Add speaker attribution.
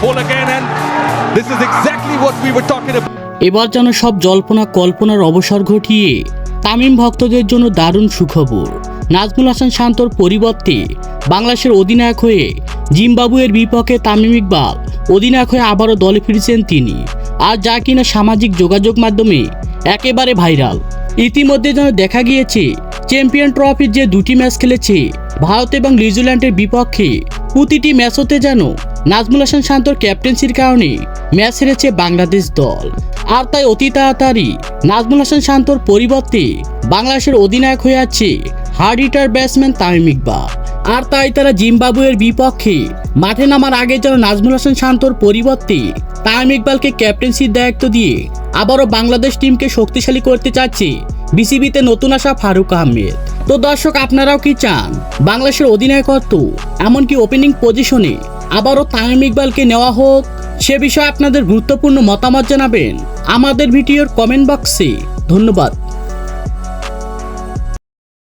Speaker 1: ball again, and this is exactly what we were talking about.
Speaker 2: এবার যেন সব জল্পনা কল্পনার অবসর ঘটিয়ে তামিম ভক্তদের জন্য দারুণ সুখবর। নাজমুল হাসান শান্তর পরিবর্তে বাংলাদেশের অধিনায়ক হয়ে জিম্বাবুয়ের বিপক্ষে তামিম ইকবাল অধিনায়ক হয়ে আবারও দলে ফিরেছেন তিনি, আর যা কিনা সামাজিক যোগাযোগ মাধ্যমে একেবারে ভাইরাল। ইতিমধ্যে যেন দেখা গিয়েছে চ্যাম্পিয়ন ট্রফির যে দুটি ম্যাচ খেলেছে ভারত এবং নিউজিল্যান্ডের বিপক্ষে, প্রতিটি ম্যাচতে যেন নাজমুল হাসান শান্তর ক্যাপ্টেন্সির কারণে ম্যাচ হেরেছে বাংলাদেশ দল। আর তাই অতি তাড়াতাড়ি নাজমুল হাসান শান্তর পরিবর্তে বাংলাদেশের অধিনায়ক হয়ে আছে hard hitter batsman Tamim Iqbal. আর তাই তারা জিম্বাবুয়ের বিপক্ষে মাঠে নামার আগে যেন নাজমুল হাসান শান্তর পরিবর্তে তামিম ইকবালকে ক্যাপ্টেন্সির দায়িত্ব দিয়ে আবারও বাংলাদেশ টিমকে শক্তিশালী করতে চাচ্ছে বিসিবিতে নতুন আসা ফারুক আহমেদ। তো দর্শক, আপনারাও কি চান বাংলাদেশের অধিনায়কত্ব এমনকি ওপেনিং পজিশনে আবারও তামিম ইকবালকে নেওয়া হোক? সে বিষয়ে আপনাদের গুরুত্বপূর্ণ মতামত জানাবেন আমাদের ভিডিওর কমেন্ট বক্সে। ধন্যবাদ।